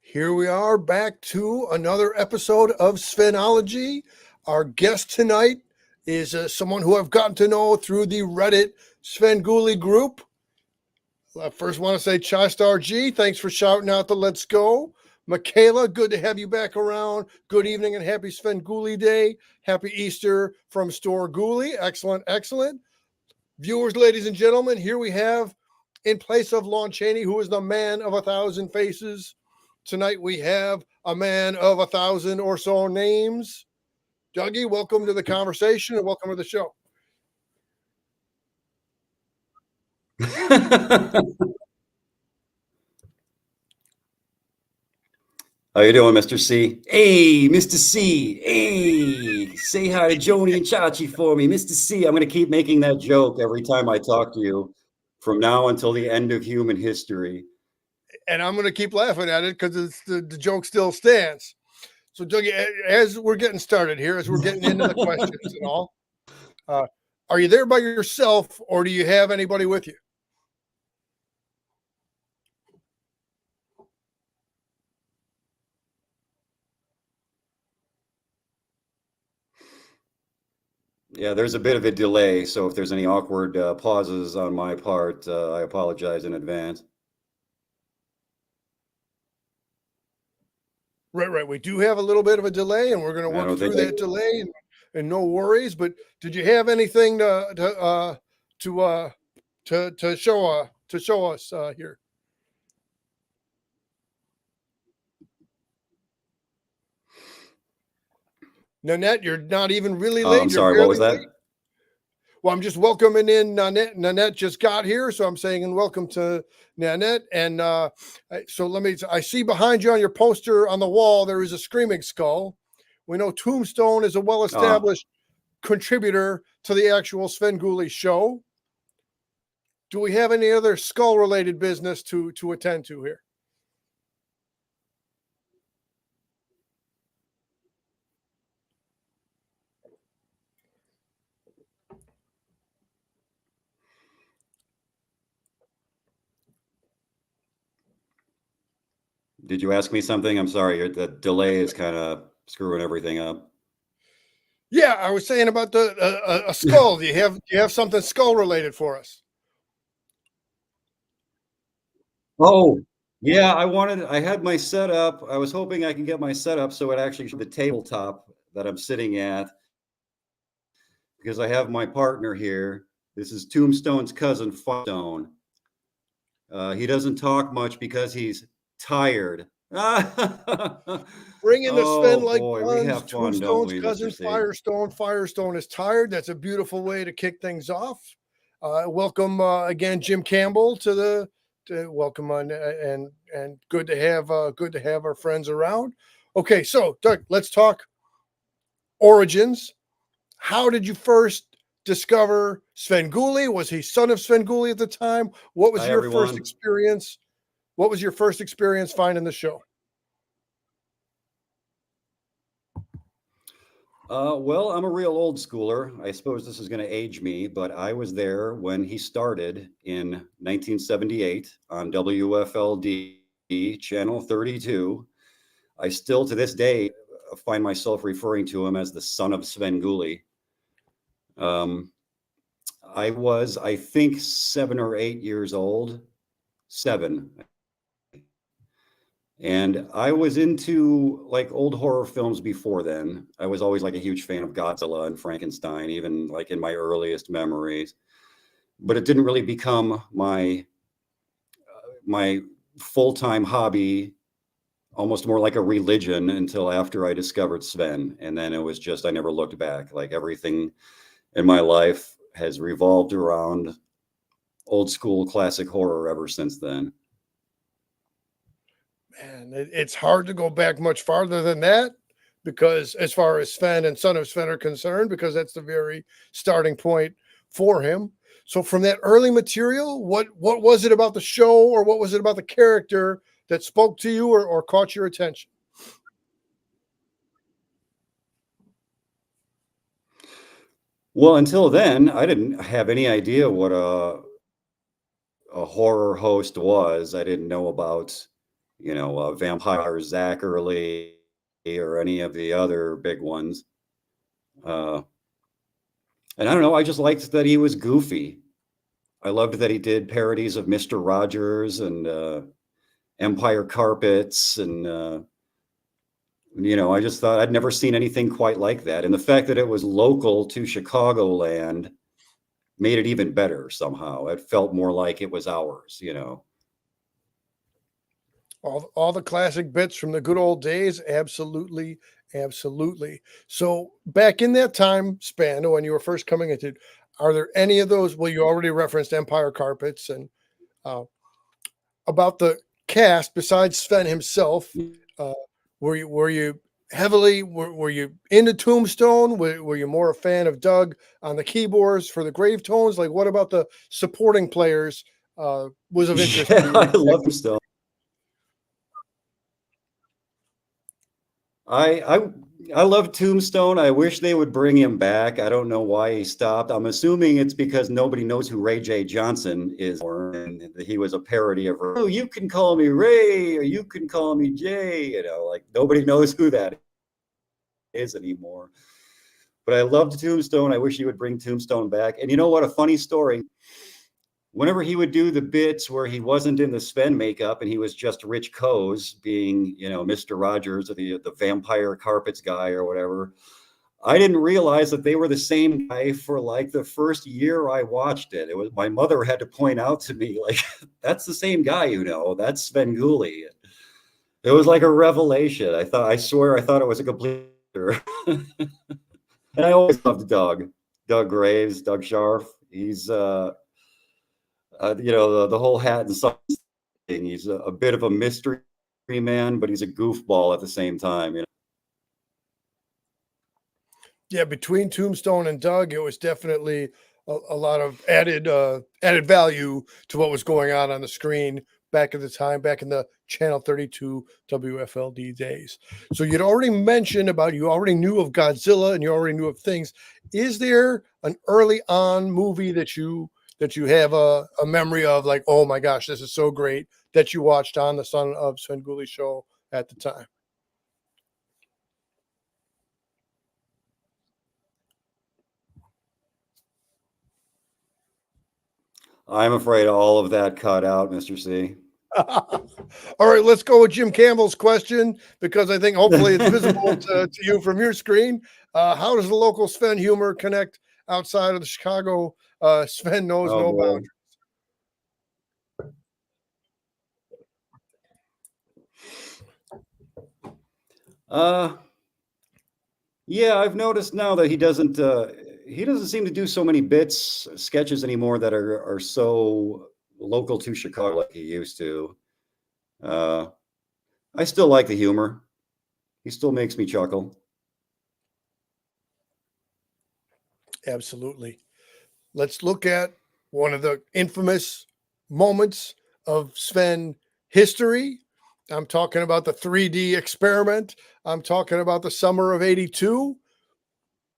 Here we are back to another episode of Svenology. Our guest tonight is someone who I've gotten to know through the Reddit Svengoolie group. I first want to say Chai Star G, thanks for shouting out the Let's Go. Michaela, good to have you back around. Good evening and happy Svengoolie Day. Happy Easter from Store Goolie. Excellent, excellent. Viewers, ladies and gentlemen, here we have, in place of Lon Chaney, who is the man of 1,000 faces, tonight we have a man of 1,000 or so names. Duggie, welcome to the conversation and welcome to the show. How you doing, Mr. C? Hey, Mr. C. Hey, say hi to Joni and Chachi for me. Mr. C, I'm going to keep making that joke every time I talk to you from now until the end of human history. And I'm going to keep laughing at it because the joke still stands. So, Dougie, as we're getting started here, as we're getting into the questions and all, are you there by yourself or do you have anybody with you? Yeah, there's a bit of a delay, so if there's any awkward pauses on my part, I apologize in advance. Right. We do have a little bit of a delay, and we're going to work through that delay, and no worries. But did you have anything to show us here? Nanette, you're not even really late. I'm sorry, what was that? Late. Well, I'm just welcoming in Nanette. Nanette just got here, so I'm saying welcome to Nanette. And so I see behind you on your poster on the wall, there is a screaming skull. We know Tombstone is a well-established contributor to the actual Svengoolie show. Do we have any other skull-related business to attend to here? Did you ask me something? I'm sorry, the delay is kind of screwing everything up. Yeah, I was saying about a skull. Do you have something skull related for us? Oh, yeah, I had my setup. I was hoping I can get my setup so it actually showed the tabletop that I'm sitting at, because I have my partner here. This is Tombstone's cousin, Firestone. He doesn't talk much because he's tired. Bring in the Sven like we have fun, Tombstone's don't we, cousin, Mr. C? Firestone. Firestone is tired. That's a beautiful way to kick things off. Welcome again, Jim Campbell, to welcome on, and good to have our friends around. Okay, so Doug, let's talk origins. How did you first discover Svengoolie? Was he son of Svengoolie at the time? What was your first experience? What was your first experience finding the show? Well, I'm a real old schooler. I suppose this is going to age me, but I was there when he started in 1978 on WFLD channel 32. I still to this day find myself referring to him as the son of Svengoolie. I was, I think, 7 or 8 years old. 7. And I was into like old horror films before then. I was always like a huge fan of Godzilla and Frankenstein, even like in my earliest memories. But it didn't really become my full-time hobby, almost more like a religion, until after I discovered Sven. And then it was just, I never looked back. Like everything in my life has revolved around old school classic horror ever since then. Man, it's hard to go back much farther than that, because as far as Sven and Son of Sven are concerned, because that's the very starting point for him. So from that early material, what was it about the show, or what was it about the character that spoke to you or caught your attention? Well, until then, I didn't have any idea what a horror host was. I didn't know about Vampire Zachary or any of the other big ones. And I don't know, I just liked that he was goofy. I loved that he did parodies of Mr. Rogers and Empire Carpets. And, I just thought I'd never seen anything quite like that. And the fact that it was local to Chicagoland made it even better somehow. It felt more like it was ours. All the classic bits from the good old days. Absolutely. Absolutely. So back in that time span when you were first coming into, are there any of those? Well, you already referenced Empire Carpets and about the cast besides Sven himself. Were you heavily were you into Tombstone? Were you more a fan of Doug on the keyboards for the grave tones? Like, what about the supporting players was of interest to you? I love Tombstone. I love Tombstone. I wish they would bring him back. I don't know why he stopped. I'm assuming it's because nobody knows who Ray J. Johnson is, and he was a parody of, oh, you can call me Ray or you can call me Jay. Like nobody knows who that is anymore. But I loved Tombstone. I wish he would bring Tombstone back. And you know what? A funny story. Whenever he would do the bits where he wasn't in the Sven makeup and he was just Rich Coase being, Mr. Rogers or the Vampire Carpets guy or whatever, I didn't realize that they were the same guy for like the first year I watched it. It was my mother had to point out to me, like, that's the same guy, that's Svengoolie. It was like a revelation. I swear I thought it was a complete and I always loved Doug Graves, Doug Scharf. He's the whole hat and something. He's a bit of a mystery man, but he's a goofball at the same time. Yeah, between Tombstone and Doug, it was definitely a lot of added value to what was going on the screen back in the Channel 32 WFLD days. So you already knew of Godzilla and you already knew of things. Is there an early on movie that you have a memory of, like, oh my gosh, this is so great, that you watched on the Son of Svengoolie show at the time? I'm afraid all of that cut out, Mr. C. All right, let's go with Jim Campbell's question, because I think hopefully it's visible to you from your screen. How does the local Sven humor connect outside of the Chicago Sven knows no boundaries? Yeah, I've noticed now that he doesn't seem to do so many sketches anymore that are so local to Chicago like he used to. I still like the humor. He still makes me chuckle. Absolutely. Let's look at one of the infamous moments of Sven history. I'm talking about the 3D experiment. I'm talking about the summer of '82.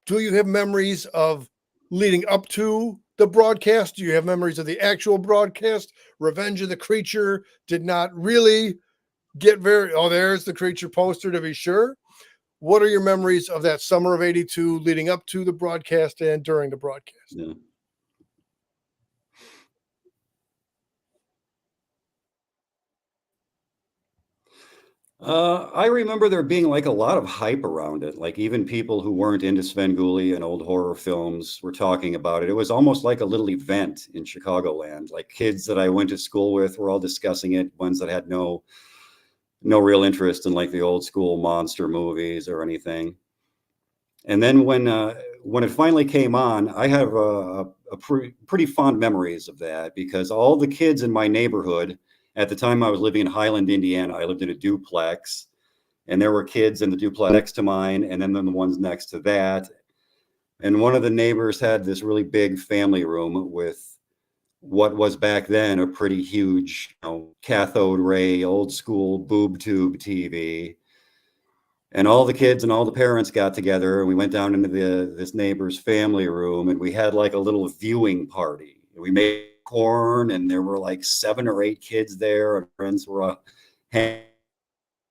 Do you have memories of leading up to the broadcast? Do you have memories of the actual broadcast? Revenge of the Creature did not really get there's the Creature poster to be sure. What are your memories of that summer of '82 leading up to the broadcast and during the broadcast? Yeah. I remember there being like a lot of hype around it. Like even people who weren't into Svengoolie and old horror films were talking about it. It was almost like a little event in Chicagoland. Like kids that I went to school with were all discussing it. Ones that had no real interest in like the old school monster movies or anything. And then when it finally came on, I have pretty fond memories of that, because all the kids in my neighborhood. At the time I was living in Highland, Indiana, I lived in a duplex, and there were kids in the duplex next to mine and then the ones next to that. And one of the neighbors had this really big family room with what was back then a pretty huge, cathode ray, old school boob tube TV. And all the kids and all the parents got together and we went down into this neighbor's family room and we had like a little viewing party. We made corn and there were like 7 or 8 kids there and friends were hanging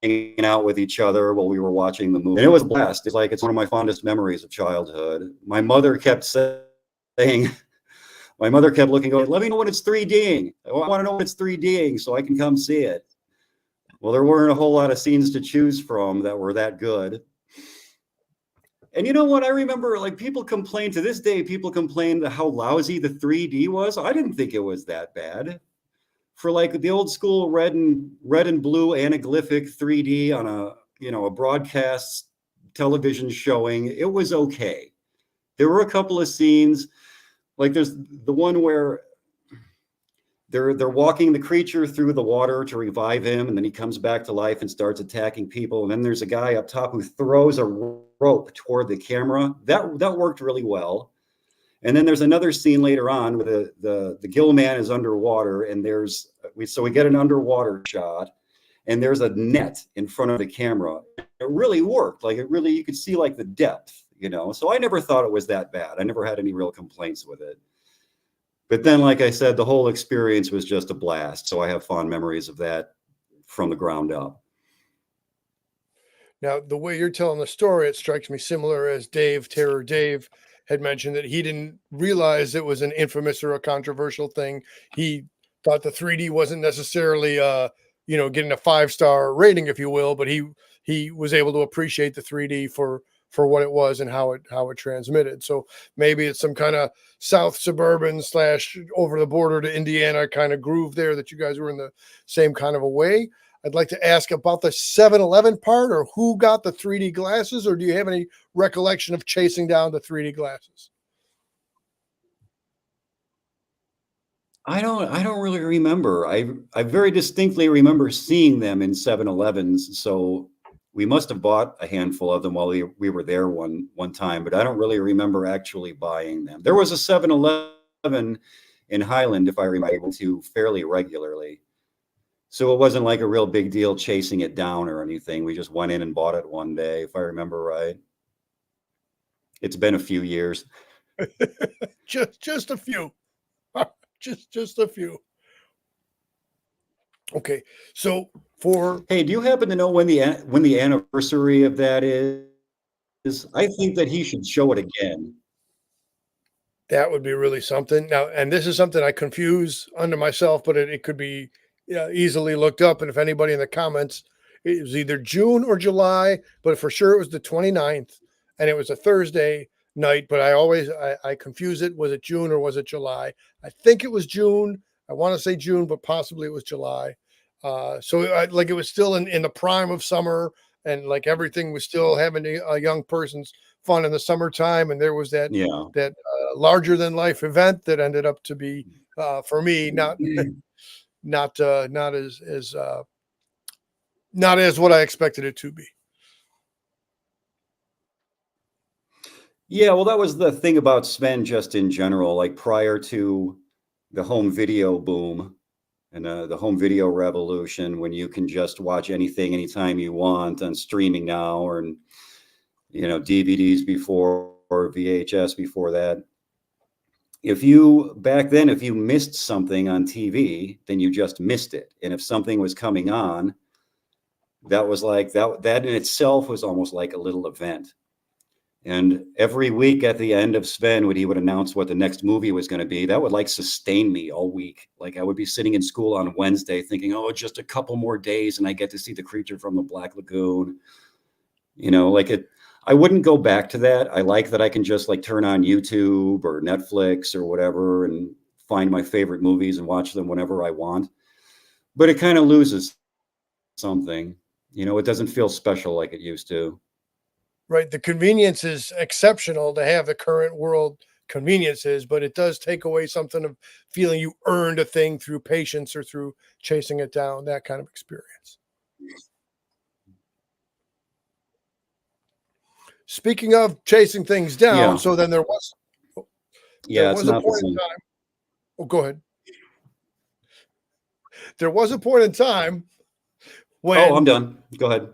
hanging out with each other while we were watching the movie. And it was a blast. It's like, it's one of my fondest memories of childhood. My mother kept saying, my mother kept looking, going, let me know when it's 3Ding. I want to know when it's 3Ding so I can come see it. Well, there weren't a whole lot of scenes to choose from that were that good. And you know what? I remember, like, people complain to this day, people complain how lousy the 3D was. I didn't think it was that bad. For like the old school red and blue anaglyphic 3D on a broadcast television showing, it was okay. There were a couple of scenes, like there's the one where they're walking the creature through the water to revive him, and then he comes back to life and starts attacking people. And then there's a guy up top who throws a rope toward the camera. That worked really well. And then there's another scene later on where the gill man is underwater, and we get an underwater shot, and there's a net in front of the camera. It really worked. Like, you could see like the depth, So I never thought it was that bad. I never had any real complaints with it. But then, like I said, the whole experience was just a blast. So I have fond memories of that from the ground up. Now, the way you're telling the story, it strikes me similar as Terror Dave had mentioned that he didn't realize it was an infamous or a controversial thing. He thought the 3D wasn't necessarily, getting a 5-star rating, if you will, but he was able to appreciate the 3D for what it was and how it transmitted. So maybe it's some kind of South suburban / over the border to Indiana kind of groove there that you guys were in the same kind of a way. I'd like to ask about the 7-Eleven part, or who got the 3D glasses, or do you have any recollection of chasing down the 3D glasses? I don't really remember. I very distinctly remember seeing them in 7-Elevens. So we must have bought a handful of them while we were there one time, but I don't really remember actually buying them. There was a 7-Eleven in Highland, if I remember, to fairly regularly. So it wasn't like a real big deal chasing it down or anything. We just went in and bought it one day, if I remember right. It's been a few years. just a few. just a few. Okay. So hey, do you happen to know when the anniversary of that is? I think that he should show it again. That would be really something. Now, and this is something I confuse under myself, but it could be easily looked up. And if anybody in the comments, it was either June or July, but for sure it was the 29th, and it was a Thursday night. But I confuse it. Was it June or was it July? I think it was June. I want to say June, but possibly it was July. It was still in the prime of summer, and like everything was still having a young person's fun in the summertime. And there was that larger than life event that ended up to be for me not as what I expected it to be. Yeah, well, that was the thing about Sven just in general. Like, prior to the home video boom and the home video revolution, when you can just watch anything anytime you want on streaming now, or DVDs before, or VHS before that. Back then, if you missed something on TV, then you just missed it. And if something was coming on, that was like that in itself was almost like a little event. And every week at the end of Sven, when he would announce what the next movie was going to be, that would like sustain me all week. Like, I would be sitting in school on Wednesday thinking, oh, just a couple more days and I get to see the creature from the Black Lagoon. I wouldn't go back to that. I like that I can just like turn on YouTube or Netflix or whatever and find my favorite movies and watch them whenever I want. But it kind of loses something. It doesn't feel special like it used to. Right. The convenience is exceptional to have the current world conveniences, but it does take away something of feeling you earned a thing through patience or through chasing it down, that kind of experience. Speaking of chasing things down, so then there was a point in time. Oh, go ahead. There was a point in time when. Oh, I'm done. Go ahead.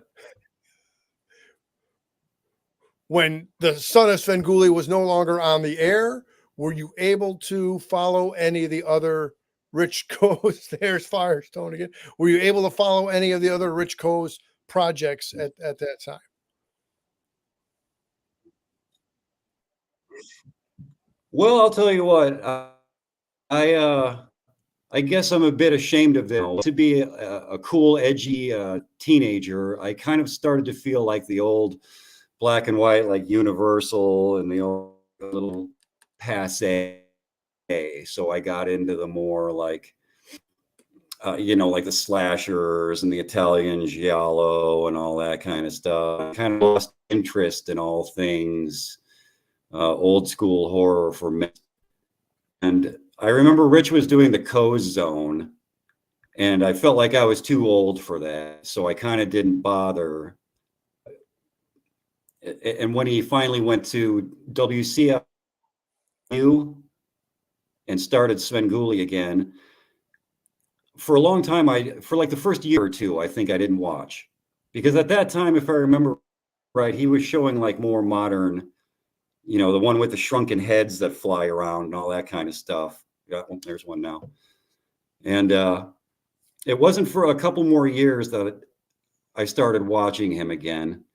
When the Son of Svengoolie was no longer on the air, were you able to follow any of the other Rich Co's? There's Firestone again. Were you able to follow any of the other Rich Co's projects at that time? Well, I'll tell you what. I I guess I'm a bit ashamed of them. To be a cool, edgy teenager, I kind of started to feel like the old black and white, like Universal and the old little passe. So I got into the more like, like the slashers and the Italian giallo and all that kind of stuff. I kind of lost interest in all things old school horror for me. And I remember Rich was doing the Co's Zone, and I felt like I was too old for that, so I kind of didn't bother. And when he finally went to WCFU and started Svengoolie again, for a long time, for like the first year or two, I think I didn't watch, because at that time, if I remember right, he was showing like more modern, the one with the shrunken heads that fly around and all that kind of stuff. Yeah, there's one now. And it wasn't for a couple more years that I started watching him again.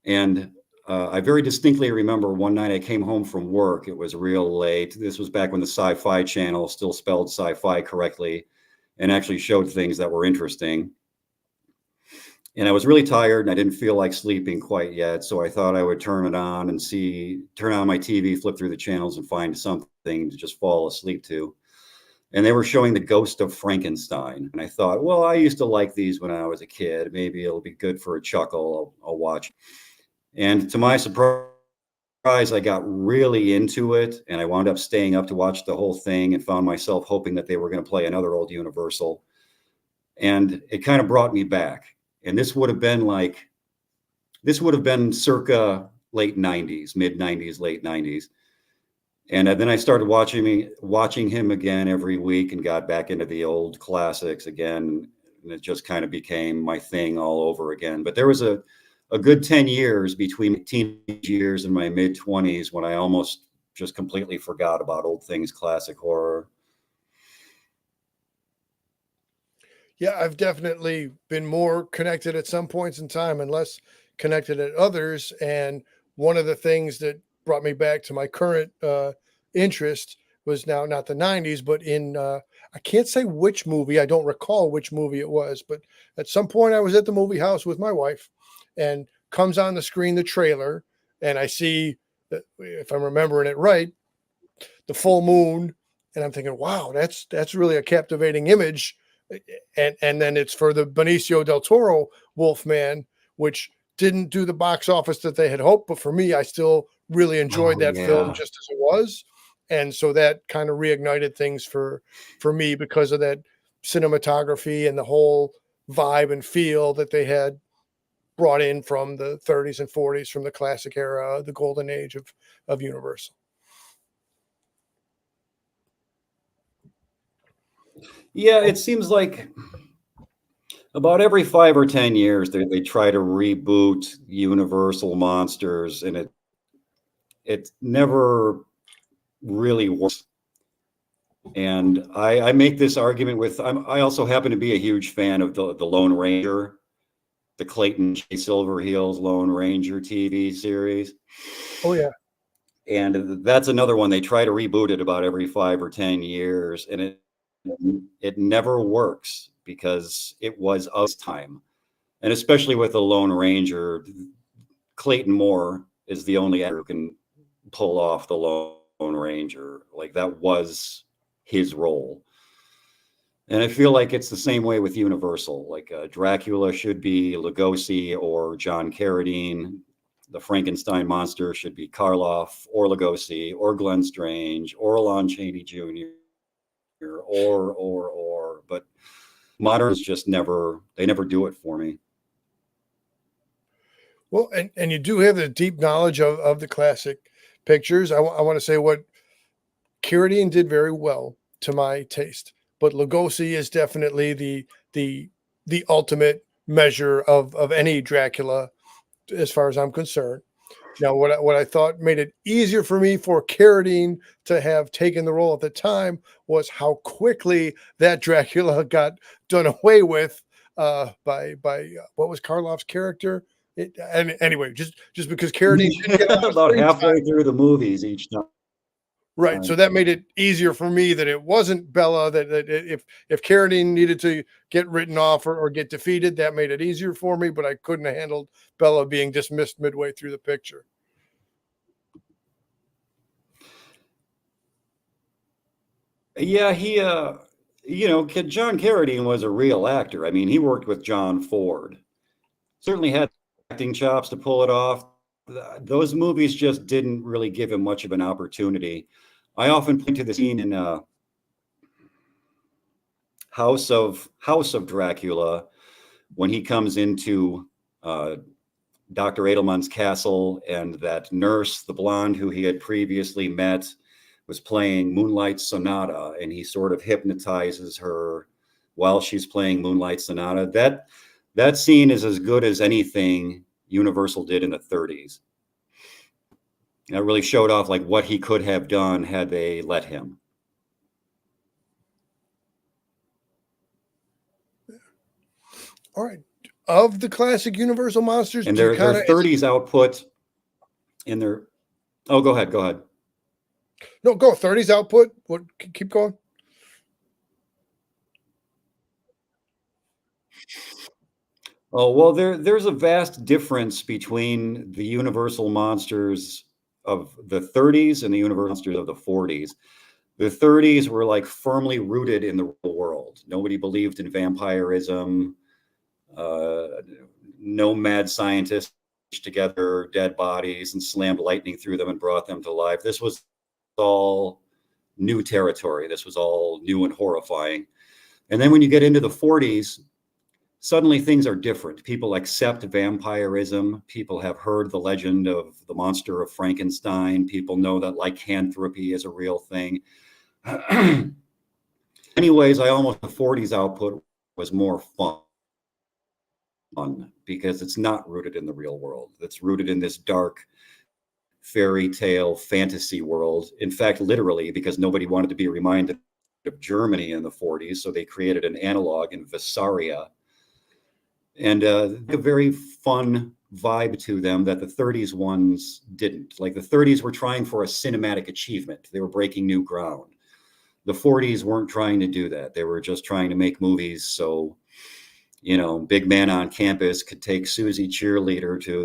And I very distinctly remember one night I came home from work. It was real late. This was back when the Sci-Fi Channel still spelled sci-fi correctly and actually showed things that were interesting. And I was really tired and I didn't feel like sleeping quite yet. So I thought I would turn on my TV, flip through the channels and find something to just fall asleep to. And they were showing The Ghost of Frankenstein. And I thought, well, I used to like these when I was a kid. Maybe it'll be good for a chuckle. I'll watch. And to my surprise, I got really into it. And I wound up staying up to watch the whole thing and found myself hoping that they were going to play another old Universal. And it kind of brought me back. And this would have been circa late 90s, mid 90s, late 90s. And then I started watching him again every week and got back into the old classics again. And it just kind of became my thing all over again. But there was a good 10 years between teenage years and my mid 20s when I almost just completely forgot about old things, classic horror. Yeah, I've definitely been more connected at some points in time and less connected at others. And one of the things that brought me back to my current interest was now not the 90s, but in, I can't say which movie, I don't recall which movie it was, but at some point I was at the movie house with my wife and comes on the screen the trailer. And I see, that, if I'm remembering it right, the full moon. And I'm thinking, wow, that's really a captivating image. And then it's for the Benicio del Toro Wolfman, which didn't do the box office that they had hoped. But for me, I still really enjoyed that film just as it was. And so that kind of reignited things for me because of that cinematography and the whole vibe and feel that they had brought in from the 30s and 40s, from the classic era, the golden age of Universal. Yeah, it seems like about every 5 or 10 years they try to reboot Universal monsters, and it never really works. And I make this argument with I also happen to be a huge fan of the Lone Ranger, the Clayton J. Silverheels Lone Ranger TV series. Oh yeah. And that's another one. They try to reboot it about every 5 or 10 years, and it never works because it was of time. And especially with the Lone Ranger, Clayton Moore is the only actor who can pull off the Lone Ranger. Like, that was his role. And I feel like it's the same way with Universal. Like Dracula should be Lugosi or John Carradine. The Frankenstein monster should be Karloff or Lugosi or Glenn Strange or Lon Chaney Jr. or. But moderns just never do it for me. Well, and you do have the deep knowledge of the classic pictures. I want to say what Carradine did very well to my taste, but Lugosi is definitely the ultimate measure of any Dracula, as far as I'm concerned. Now, what I thought made it easier for me for Carradine to have taken the role at the time was how quickly that Dracula got done away with by what was Karloff's character? And anyway, just because Carradine didn't get a lot of About screen halfway time, through the movies each time. right? So that made it easier for me that it wasn't Bella. That if Carradine needed to get written off or get defeated, that made it easier for me. But I couldn't have handled Bella being dismissed midway through the picture. Yeah, he, John Carradine was a real actor. I mean, he worked with John Ford. Certainly had acting chops to pull it off. Those movies just didn't really give him much of an opportunity. I often point to the scene in House of Dracula when he comes into Dr. Edelman's castle, and that nurse, the blonde who he had previously met, was playing Moonlight Sonata, and he sort of hypnotizes her while she's playing Moonlight Sonata. That scene is as good as anything Universal did in the 30s. That really showed off like what he could have done had they let him. All right. Of the classic Universal monsters, and their 30s output in their, oh, go ahead. No, go 30s output. What? Keep going. Oh, well, there's a vast difference between the Universal monsters of the 30s and the Universal monsters of the 40s. The 30s were like firmly rooted in the real world. Nobody believed in vampirism. No mad scientists together dead bodies and slammed lightning through them and brought them to life. This was all new territory. This was all new and horrifying. And then when you get into the 40s, suddenly things are different. People accept vampirism. People have heard the legend of the monster of Frankenstein. People know that lycanthropy is a real thing. Anyways, the 40s output was more fun because it's not rooted in the real world. It's rooted in this dark fairy tale fantasy world. In fact, literally, because nobody wanted to be reminded of Germany in the 40s, so they created an analog in Visaria. And a very fun vibe to them that the 30s ones didn't. Like the 30s were trying for a cinematic achievement. They were breaking new ground. The 40s weren't trying to do that. They were just trying to make movies so, big man on campus could take Susie cheerleader to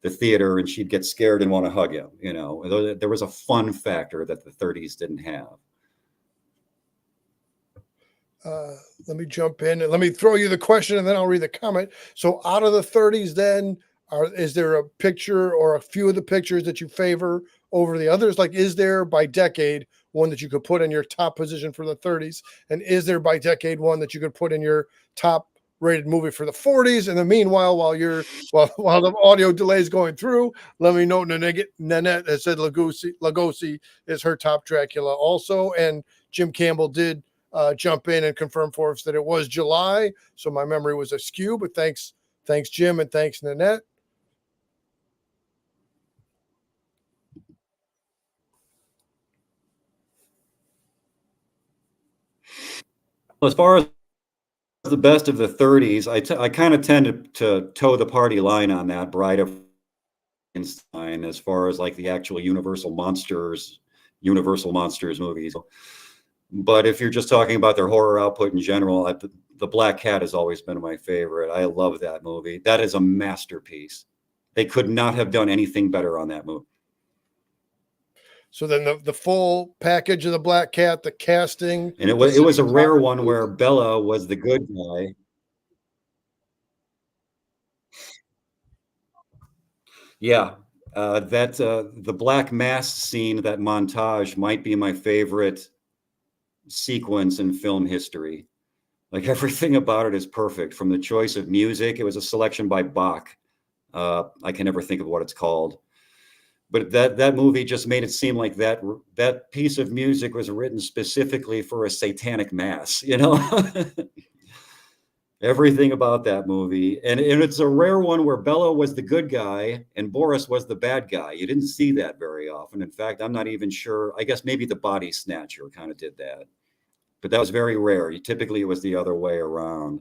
the theater and she'd get scared and want to hug him. There was a fun factor that the 30s didn't have. Let me jump in and let me throw you the question and then I'll read the comment. So out of the 30s then, is there a picture or a few of the pictures that you favor over the others? Like, is there by decade one that you could put in your top position for the 30s? And is there by decade one that you could put in your top rated movie for the 40s? And then meanwhile, while the audio delay is going through, let me know Nanette has said Lugosi is her top Dracula also. And Jim Campbell did jump in and confirm for us that it was July. So my memory was askew, but thanks Jim, and thanks Nanette. As far as the best of the 30s, I kind of tend to toe the party line on that. Bride of Frankenstein, as far as like the actual Universal monsters movies. But if you're just talking about their horror output in general, the Black Cat has always been my favorite. I love that movie. That is a masterpiece. They could not have done anything better on that movie. So then the full package of the Black Cat, the casting, and it was a rare one where Bella was the good guy. Yeah, the Black Mass scene, that montage, might be my favorite sequence in film history. Like everything about it is perfect, from the choice of music. It was a selection by Bach. I can never think of what it's called. But that movie just made it seem like that piece of music was written specifically for a satanic mass, Everything about that movie. And it's a rare one where Bella was the good guy and Boris was the bad guy. You didn't see that very often. In fact, I'm not even sure. I guess maybe The Body Snatcher kind of did that. But that was very rare. Typically, it was the other way around.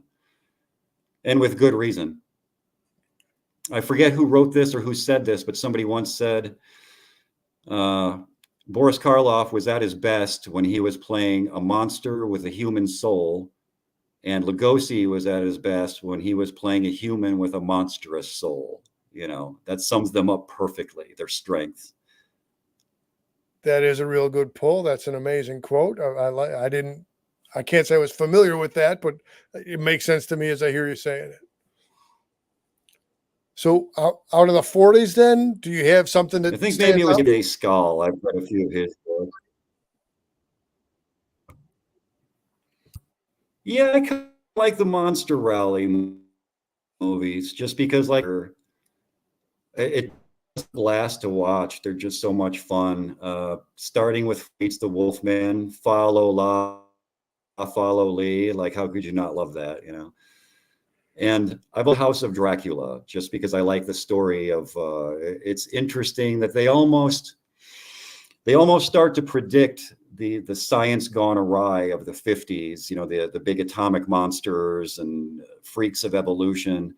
and with good reason. I forget who wrote this or who said this, but somebody once said Boris Karloff was at his best when he was playing a monster with a human soul, and Lugosi was at his best when he was playing a human with a monstrous soul. You know, that sums them up perfectly, their strengths. That is a real good pull. That's an amazing quote. I can't say I was familiar with that, but it makes sense to me as I hear you saying it. So out of the 40s, then, do you have something that I think stands maybe it was out? Day Skull. I've read a few of his books. Yeah, I kind of like the Monster Rally movies just because, like, it's a blast to watch. They're just so much fun. Starting with Fates the Wolfman, Follow La, Follow Lee. Like, how could you not love that? You know. And I bought House of Dracula just because I like the story of. It's interesting that they almost start to predict the science gone awry of the 50s. You know, the big atomic monsters and freaks of evolution,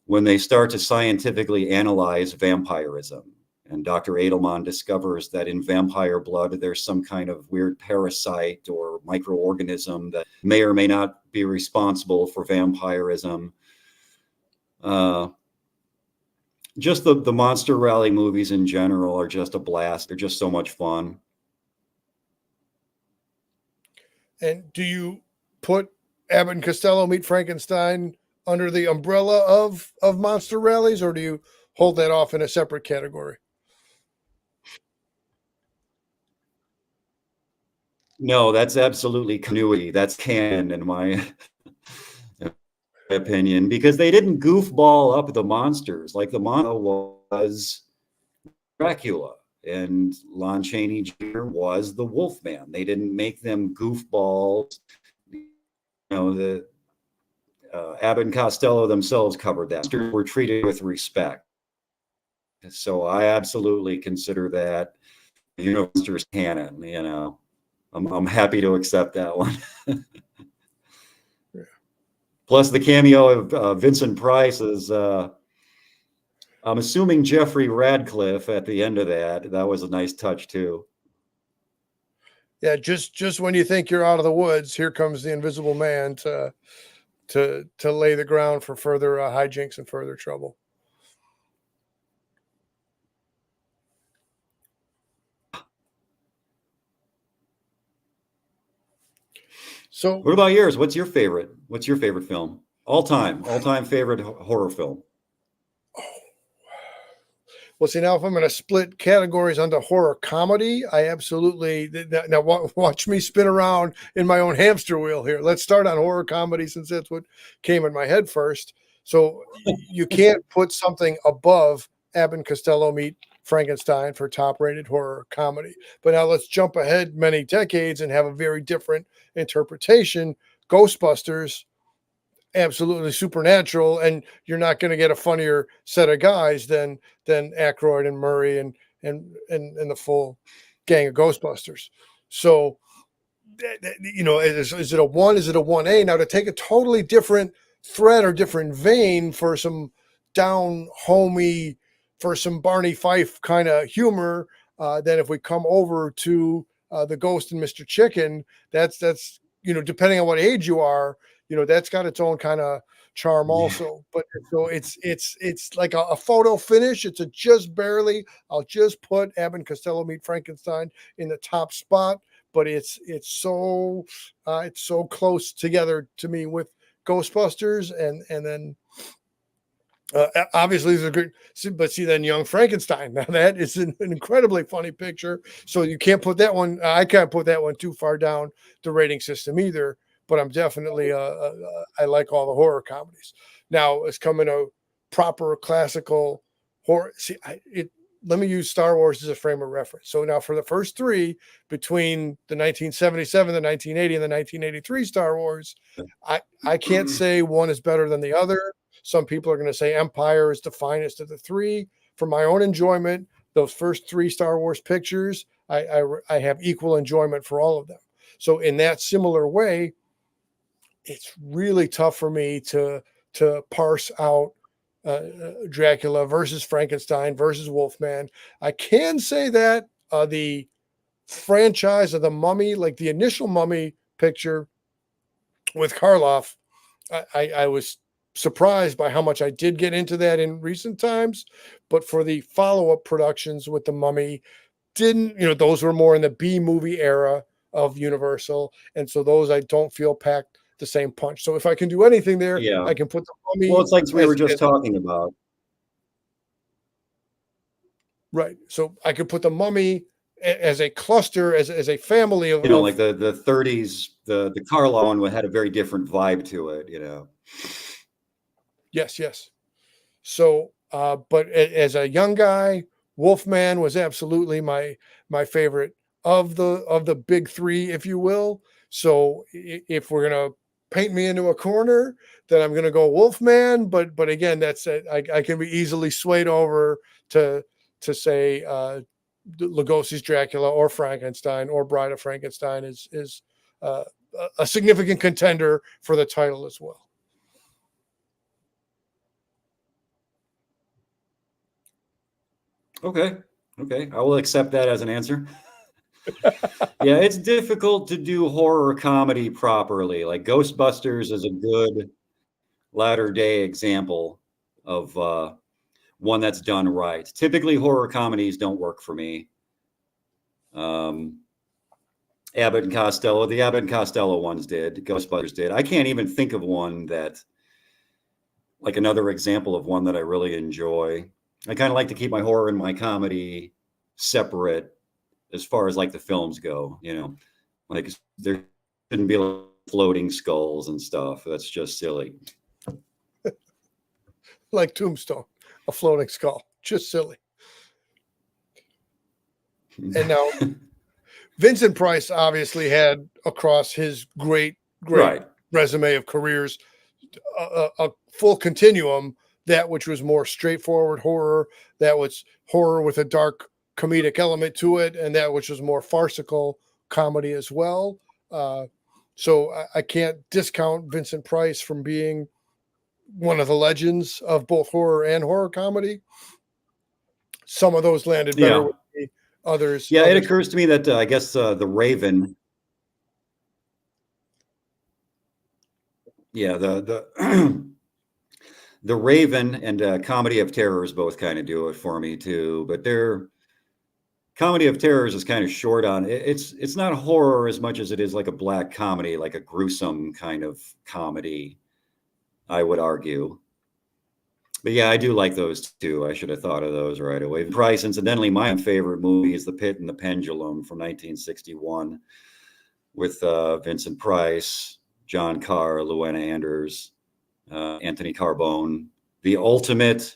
when they start to scientifically analyze vampirism. And Dr. Edelman discovers that in vampire blood, there's some kind of weird parasite or microorganism that may or may not be responsible for vampirism. Just the Monster Rally movies in general are just a blast. They're just so much fun. And do you put Abbott and Costello Meet Frankenstein under the umbrella of monster rallies, or do you hold that off in a separate category? No, that's absolutely continuity. That's canon in my opinion, because they didn't goofball up the monsters. Like, the monster was Dracula and Lon Chaney Jr. was the Wolfman. They didn't make them goofballs. You know, the Abbott and Costello themselves covered that. Monsters were treated with respect. So I absolutely consider that Monsters canon. You know, I'm happy to accept that one. Yeah. Plus, the cameo of Vincent Price is, I'm assuming, Jeffrey Radcliffe at the end of that. That was a nice touch too. Yeah, just when you think you're out of the woods, here comes the Invisible Man to lay the ground for further hijinks and further trouble. So, what about yours? What's your favorite? What's your favorite film? All time favorite horror film? well, see, now if I'm going to split categories onto horror comedy, I absolutely now watch me spin around in my own hamster wheel here. Let's start on horror comedy since that's what came in my head first. So you can't put something above Abbott and Costello Meet Frankenstein for top-rated horror comedy. But now let's jump ahead many decades and have a very different interpretation. Ghostbusters, absolutely supernatural, and you're not going to get a funnier set of guys than Aykroyd and Murray and the full gang of Ghostbusters. So, is it a one? Is it a 1A? Now, to take a totally different thread or different vein for some down homey, for some Barney Fife kind of humor, then if we come over to the Ghost and Mr. Chicken, that's depending on what age you are, that's got its own kind of charm also. But so it's like a photo finish. It's a just barely. I'll just put Abbott and Costello Meet Frankenstein in the top spot, but it's so close together to me with Ghostbusters, and then obviously there's a great, but see, then Young Frankenstein. Now that is an incredibly funny picture. So you can't put that one. I can't put that one too far down the rating system either. But I'm definitely I like all the horror comedies. Now it's coming a proper classical horror. See, let me use Star Wars as a frame of reference. So now for the first three, between the 1977, the 1980, and the 1983 Star Wars, I can't say one is better than the other. Some people are going to say Empire is the finest of the three. For my own enjoyment, those first three Star Wars pictures, I have equal enjoyment for all of them. So in that similar way, it's really tough for me to parse out Dracula versus Frankenstein versus Wolfman. I can say that the franchise of the Mummy, like the initial Mummy picture with Karloff, I was surprised by how much I did get into that in recent times. But for the follow up productions with the Mummy, didn't, those were more in the B movie era of Universal. And so those I don't feel packed the same punch. So if I can do anything there, Yeah. I can put the Well, Mummy it's like we were just as talking about. right. So I could put the Mummy as a cluster, as a family of, Like the 30s, the Carlo one had a very different vibe to it, yes, yes. So, but as a young guy, Wolfman was absolutely my favorite of the big three, if you will. So, if we're gonna paint me into a corner, then I'm gonna go Wolfman. But again, that's I can be easily swayed over to say Lugosi's Dracula or Frankenstein or Bride of Frankenstein is uh, a significant contender for the title as well. Okay. I will accept that as an answer. Yeah, it's difficult to do horror comedy properly. Like Ghostbusters is a good latter day example of one that's done right. Typically, horror comedies don't work for me. Abbott and Costello, the Abbott and Costello ones did. Ghostbusters did. I can't even think of one that, like another example of one that I really enjoy. I kind of like to keep my horror and my comedy separate as far as like the films go, like there shouldn't be like floating skulls and stuff. That's just silly. Like Tombstone, a floating skull, just silly. And now Vincent Price obviously had across his great Right. resume of careers a full continuum, that which was more straightforward horror, that was horror with a dark comedic element to it, and that which was more farcical comedy as well. So I can't discount Vincent Price from being one of the legends of both horror and horror comedy. Some of those landed better Yeah. with me, others. Yeah. It occurs to me that I guess the Raven. Yeah. The the Raven and Comedy of Terrors both kind of do it for me too, but their Comedy of Terrors is kind of short on it. It's not horror as much as it is like a black comedy, like a gruesome kind of comedy, I would argue. But yeah, I do like those too. I should have thought of those right away. Price, incidentally, my favorite movie is The Pit and the Pendulum from 1961 with Vincent Price, John Carr, Luana Anders, Anthony Carbone. The ultimate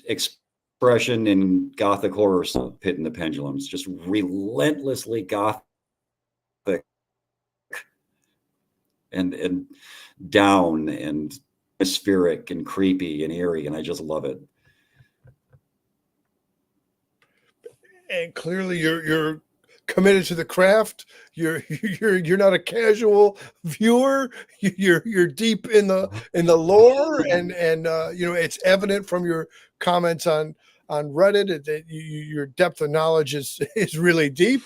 expression in Gothic horror, Pit and the Pendulum. It's just relentlessly Gothic and down and atmospheric and creepy and eerie, and I just love it. And clearly you're committed to the craft. You're not a casual viewer. You're deep in the lore, and it's evident from your comments on Reddit that your depth of knowledge is really deep.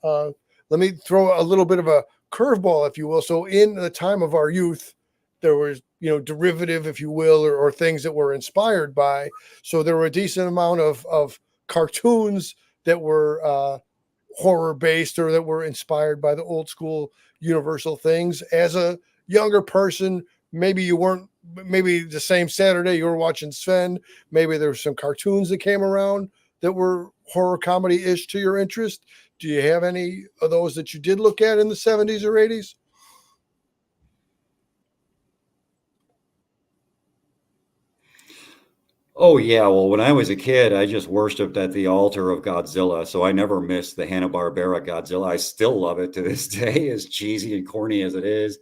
Let me throw a little bit of a curveball, if you will. So in the time of our youth, there was derivative, if you will, or things that were inspired by. So there were a decent amount of cartoons that were horror based or that were inspired by the old school Universal things. As a younger person, maybe you weren't, maybe the same Saturday you were watching Sven, maybe there were some cartoons that came around that were horror comedy ish to your interest. Do you have any of those that you did look at in the 70s or 80s? Oh yeah, well, when I was a kid, I just worshipped at the altar of Godzilla, so I never missed the Hanna-Barbera Godzilla. I still love it to this day, as cheesy and corny as it is.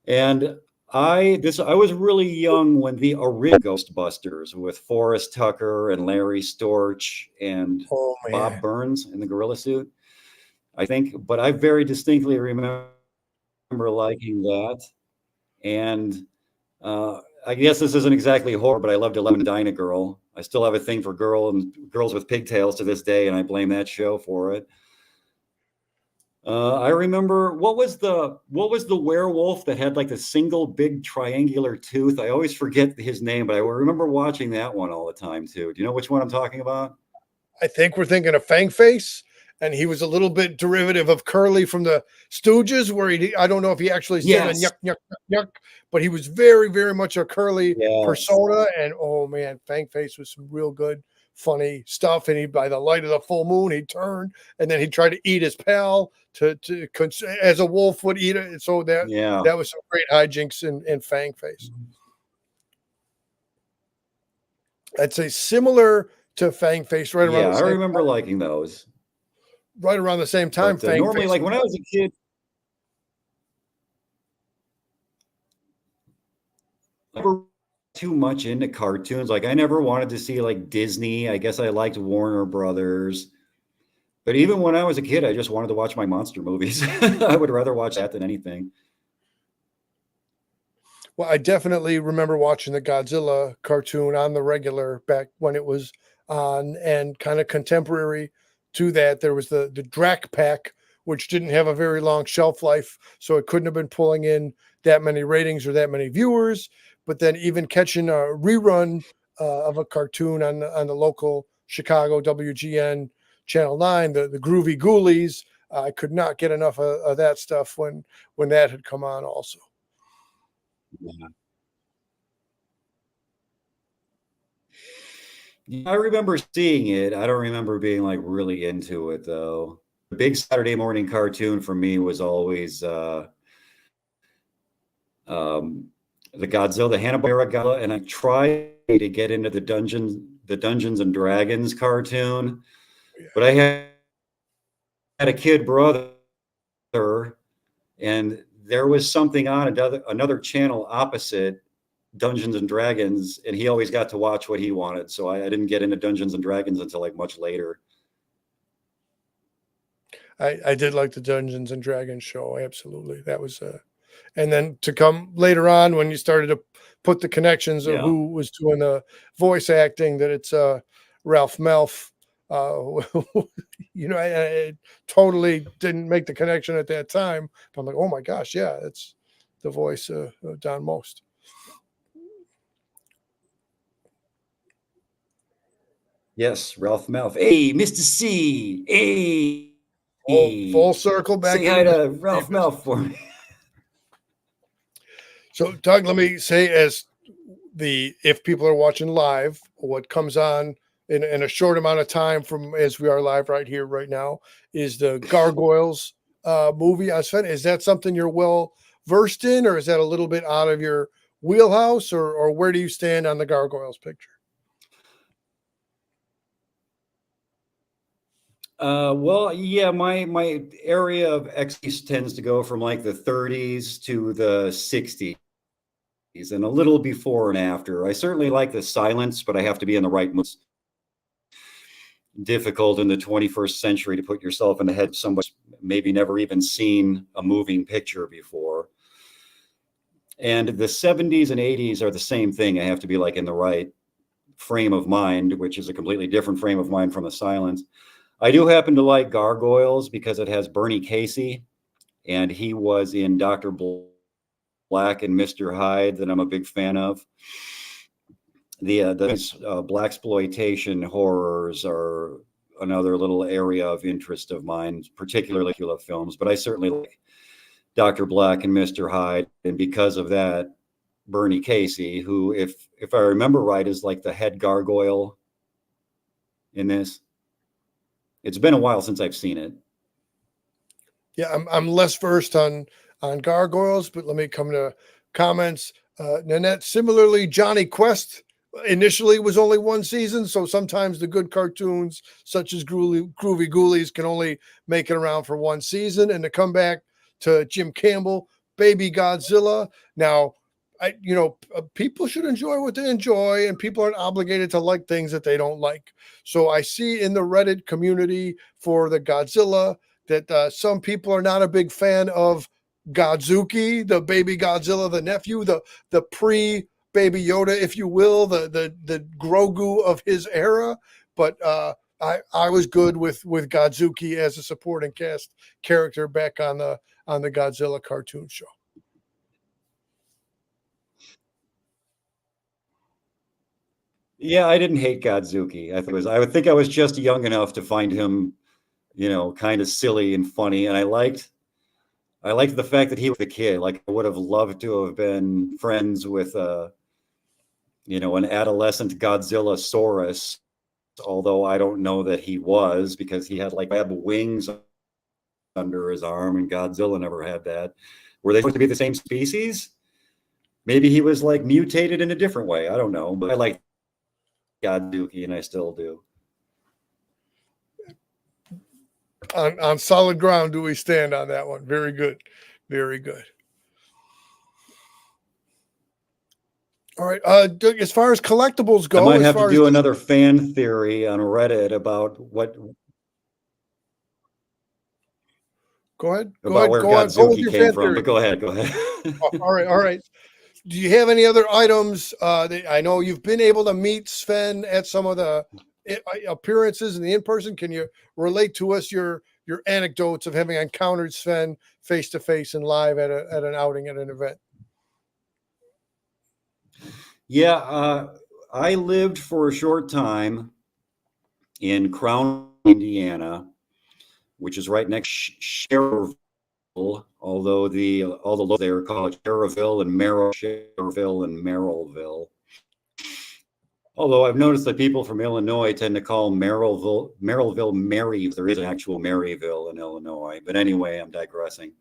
And I was really young when the original Ghostbusters with Forrest Tucker and Larry Storch and Bob Burns in the gorilla suit, I think. But I very distinctly remember remember liking that. And I guess this isn't exactly horror, but I loved 11 Dinah Girl. I still have a thing for girls with pigtails to this day, and I blame that show for it. I remember what was the werewolf that had like the single big triangular tooth? I always forget his name, but I remember watching that one all the time too. Do you know which one I'm talking about? I think we're thinking of Fang Face, and he was a little bit derivative of Curly from the Stooges, where I don't know if he actually said a Yes. yuck, yuck, yuck, yuck, but he was very, very much a Curly Yes. persona. And oh man, Fang Face was some real good, funny stuff. And he, by the light of the full moon, he'd turn and then he'd try to eat his pal as a wolf would eat it. And so that was some great hijinks in Fang Face. I'd say similar to Fang Face, right around. Yeah, I remember liking those. Right around the same time. But, normally, like when I was a kid, I never too much into cartoons. Like I never wanted to see like Disney. I guess I liked Warner Brothers. But even when I was a kid, I just wanted to watch my monster movies. I would rather watch that than anything. Well, I definitely remember watching the Godzilla cartoon on the regular back when it was on, and kind of contemporary to that, there was the Drac Pack, which didn't have a very long shelf life, so it couldn't have been pulling in that many ratings or that many viewers. But then even catching a rerun of a cartoon on the local Chicago WGN Channel 9, the Groovy Ghoulies, I could not get enough of that stuff when that had come on also. Yeah. I remember seeing it. I don't remember being like really into it though. The big Saturday morning cartoon for me was always the Godzilla, the Hanna-Barbera Godzilla, and I tried to get into the Dungeons and Dragons cartoon, but I had a kid brother, and there was something on another channel opposite Dungeons and Dragons, and he always got to watch what he wanted. So I didn't get into Dungeons and Dragons until like much later. I did like the Dungeons and Dragons show. Absolutely. That was and then to come later on when you started to put the connections of who was doing the voice acting, that it's Ralph Melf. I totally didn't make the connection at that time. But I'm like, oh my gosh, yeah, it's the voice of Don Most. Yes, Ralph Melf. Hey, Mr. C. Hey. Full circle back. Say hi to Ralph Melf for me. So, Doug, let me say, if people are watching live, what comes on in a short amount of time from as we are live right here, right now, is the Gargoyles movie on Sven. Is that something you're well versed in, or is that a little bit out of your wheelhouse, or where do you stand on the Gargoyles picture? Well, yeah, my area of expertise tends to go from like the 30s to the 60s and a little before and after. I certainly like the silence, but I have to be in the right mood. Difficult in the 21st century to put yourself in the head of somebody maybe never even seen a moving picture before. And the 70s and 80s are the same thing. I have to be like in the right frame of mind, which is a completely different frame of mind from the silence. I do happen to like Gargoyles because it has Bernie Casey, and he was in Dr. Black and Mr. Hyde that I'm a big fan of. The blaxploitation horrors are another little area of interest of mine, particularly films, but I certainly like Dr. Black and Mr. Hyde. And because of that, Bernie Casey, who, if I remember right, is like the head gargoyle in this. It's been a while since I've seen it. Yeah, I'm less versed on Gargoyles, but let me come to comments. Nanette, similarly, Johnny Quest initially was only one season, so sometimes the good cartoons, such as Groovy Ghoulies, can only make it around for one season. And to come back to Jim Campbell, Baby Godzilla. Now, people should enjoy what they enjoy, and people aren't obligated to like things that they don't like. So I see in the Reddit community for the Godzilla that some people are not a big fan of Godzuki, the baby Godzilla, the nephew, the pre Baby Yoda, if you will, the Grogu of his era. But I was good with Godzuki as a supporting cast character back on the Godzilla cartoon show. Yeah, I didn't hate Godzuki. I would think I was just young enough to find him, kind of silly and funny. And I liked the fact that he was a kid. Like I would have loved to have been friends with an adolescent Godzilla Saurus, although I don't know that he was because he had like web wings under his arm and Godzilla never had that. Were they supposed to be the same species? Maybe he was like mutated in a different way. I don't know, but I like Godzuki and I still do. On solid ground do we stand on that one. Very good. Very good. All right. As far as collectibles go, I might as have to far do as another fan theory on Reddit about go ahead. where Go on. Go with Godzuki your came fan from. theory. But go ahead. All right. All right. Do you have any other items? I know you've been able to meet Sven at some of the appearances in the in-person. Can you relate to us your anecdotes of having encountered Sven face to face and live at an outing at an event? Yeah, I lived for a short time in Crown, Indiana, which is right next to Cherville, although all the locals there call it Cherville and Merrillville. Although I've noticed that people from Illinois tend to call Merrillville Mary. There is an actual Maryville in Illinois. But anyway, I'm digressing.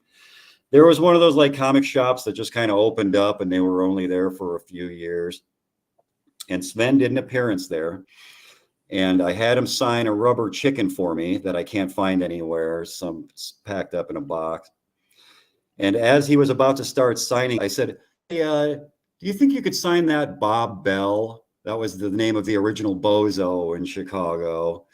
There was one of those like comic shops that just kind of opened up and they were only there for a few years. And Sven did an appearance there. And I had him sign a rubber chicken for me that I can't find anywhere, some packed up in a box. And as he was about to start signing, I said, hey, do you think you could sign that Bob Bell? That was the name of the original Bozo in Chicago.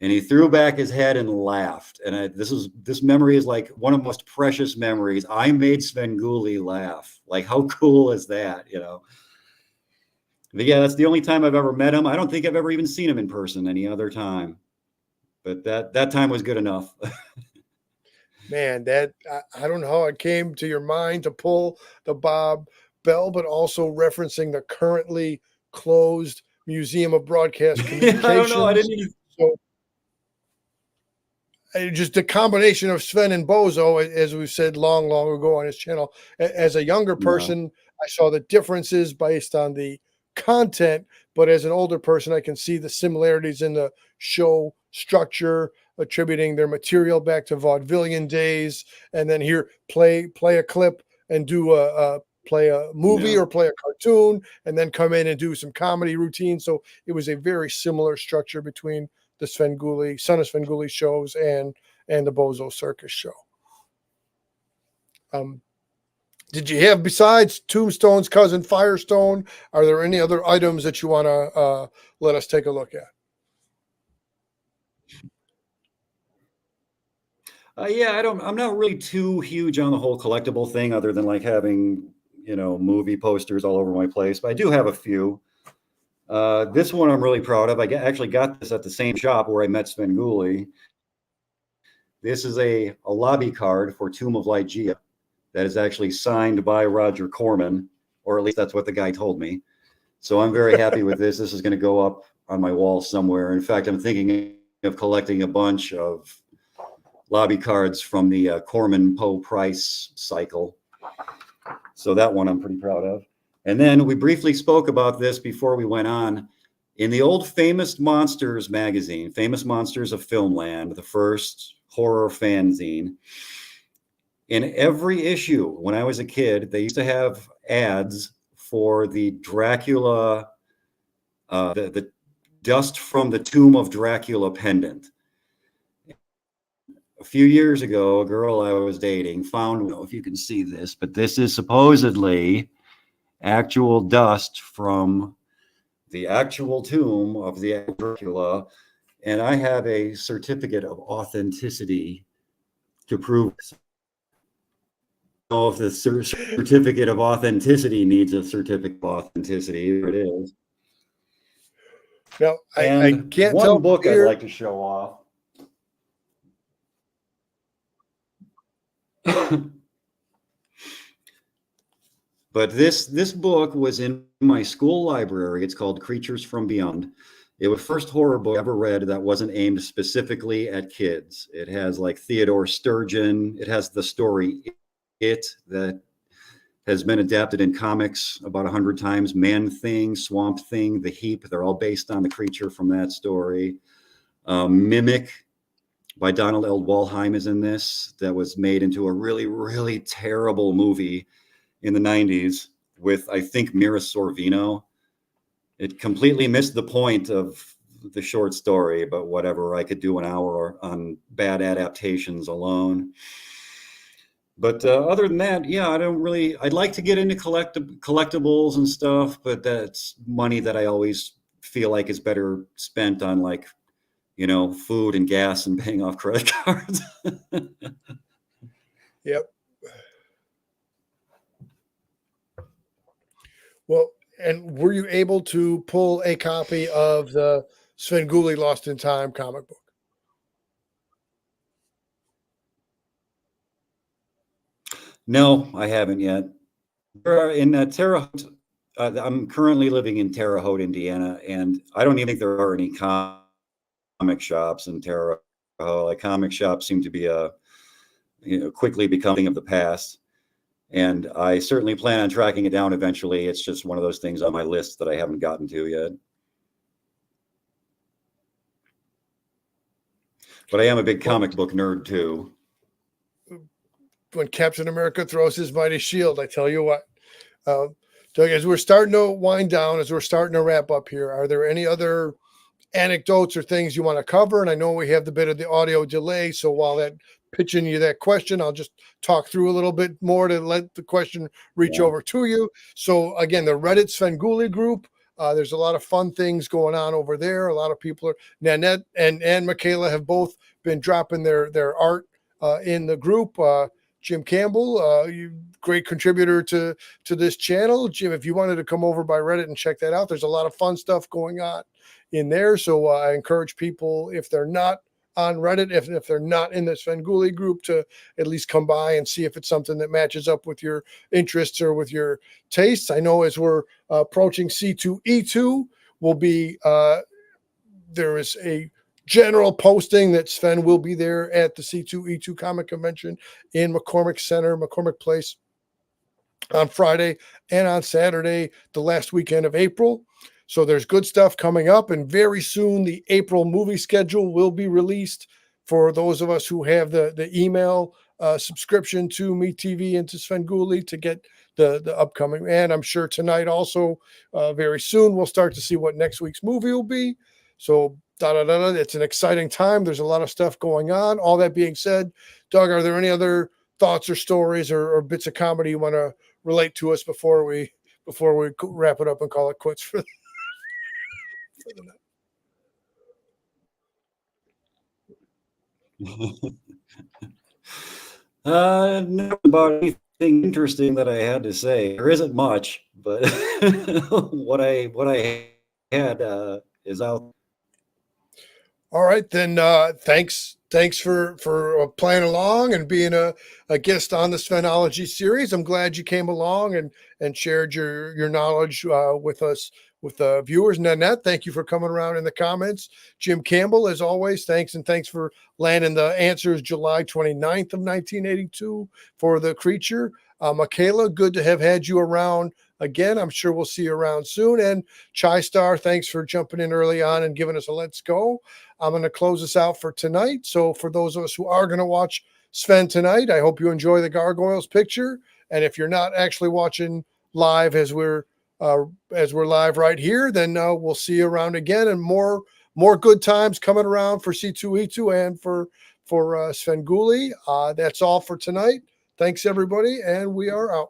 And he threw back his head and laughed. And this memory is like one of the most precious memories. I made Svengoolie laugh. Like, how cool is that, But yeah, that's the only time I've ever met him. I don't think I've ever even seen him in person any other time. But that time was good enough. Man, I don't know how it came to your mind to pull the Bob Bell, but also referencing the currently closed Museum of Broadcast Communications. I don't know. I didn't even. So just the combination of Sven and Bozo, as we've said long ago on his channel. As a younger person, I saw the differences based on the content, but as an older person, I can see the similarities in the show structure, attributing their material back to vaudevillian days, and then here play a clip and do play a movie or play a cartoon, and then come in and do some comedy routine. So it was a very similar structure between the Son of Svengoolie shows and the Bozo Circus show. Did you have, besides Tombstone's cousin Firestone, are there any other items that you want to let us take a look at? Yeah, I'm not really too huge on the whole collectible thing, other than like having, movie posters all over my place. But I do have a few. This one I'm really proud of. I actually got this at the same shop where I met Svengoolie. This is a lobby card for Tomb of Lygia that is actually signed by Roger Corman, or at least that's what the guy told me. So I'm very happy with this. This is going to go up on my wall somewhere. In fact, I'm thinking of collecting a bunch of lobby cards from the Corman Poe Price cycle. So that one I'm pretty proud of. And then we briefly spoke about this before we went on. In the old Famous Monsters magazine, Famous Monsters of Filmland, the first horror fanzine, in every issue when I was a kid, they used to have ads for the Dracula, the Dust from the Tomb of Dracula pendant. A few years ago, a girl I was dating found, I don't know if you can see this, but this is supposedly actual dust from the actual tomb of the Dracula, and I have a certificate of authenticity to prove this. know if the certificate of authenticity needs a certificate of authenticity. Here it is. Now, I And can't one tell book I'd here. like to show off. But this book was in my school library. It's called Creatures from Beyond. It was the first horror book I ever read that wasn't aimed specifically at kids. It has like Theodore Sturgeon. It has the story It that has been adapted in comics about 100 times. Man-Thing, Swamp Thing, The Heap. They're all based on the creature from that story. Mimic by Donald L. Walheim is in this. That was made into a really, really terrible movie in the 90s with, I think, Mira Sorvino. It completely missed the point of the short story, but whatever. I could do an hour on bad adaptations alone. But other than that, yeah, I'd like to get into collectibles and stuff, but that's money that I always feel like is better spent on, like, food and gas and paying off credit cards. Yep. Well, and were you able to pull a copy of the Svengoolie Lost in Time comic book? No, I haven't yet. In Terre Haute, I'm currently living in Terre Haute, Indiana, and I don't even think there are any comic shops in Terre Haute. Like, comic shops seem to be quickly becoming of the past. And I certainly plan on tracking it down eventually. It's just one of those things on my list that I haven't gotten to yet. But I am a big comic book nerd too. When Captain America throws his mighty shield, I tell you what. Doug, as we're starting to wind down, as we're starting to wrap up here, are there any other anecdotes or things you want to cover? And I know we have the bit of the audio delay, so while that pitching you that question, I'll just talk through a little bit more to let the question reach over to you. So again, the Reddit Svengoolie group, there's a lot of fun things going on over there. A lot of people are, Nanette and Michaela have both been dropping their art in the group. Jim Campbell, great contributor to this channel. Jim, if you wanted to come over by Reddit and check that out, there's a lot of fun stuff going on in there. So I encourage people, if they're not on Reddit, if they're not in the Svengoolie group, to at least come by and see if it's something that matches up with your interests or with your tastes. I know as we're approaching C2E2, will be there is a general posting that Sven will be there at the C2E2 Comic Convention in McCormick Center, McCormick Place, on Friday and on Saturday, the last weekend of April. So there's good stuff coming up, and very soon the April movie schedule will be released for those of us who have the email subscription to MeTV and to Svengoolie to get the upcoming. And I'm sure tonight also, very soon, we'll start to see what next week's movie will be. So it's an exciting time. There's a lot of stuff going on. All that being said, Doug, are there any other thoughts or stories or bits of comedy you want to relate to us before we wrap it up and call it quits for the night? Not about anything interesting that I had to say. There isn't much, but what I had is out. All right, then. Thanks for playing along and being a guest on the Svenology series. I'm glad you came along and shared your knowledge with us, with the viewers. Nanette, thank you for coming around in the comments. Jim Campbell, as always, thanks for landing the answers July 29th of 1982 for the creature. Michaela, good to have had you around again. I'm sure we'll see you around soon. And Chai Star, thanks for jumping in early on and giving us a let's go. I'm going to close this out for tonight. So for those of us who are going to watch Sven tonight, I hope you enjoy the Gargoyles picture. And if you're not actually watching live as we're live right here, then we'll see you around again, and more good times coming around for C2E2 and for Svengoolie. That's all for tonight. Thanks everybody, and we are out.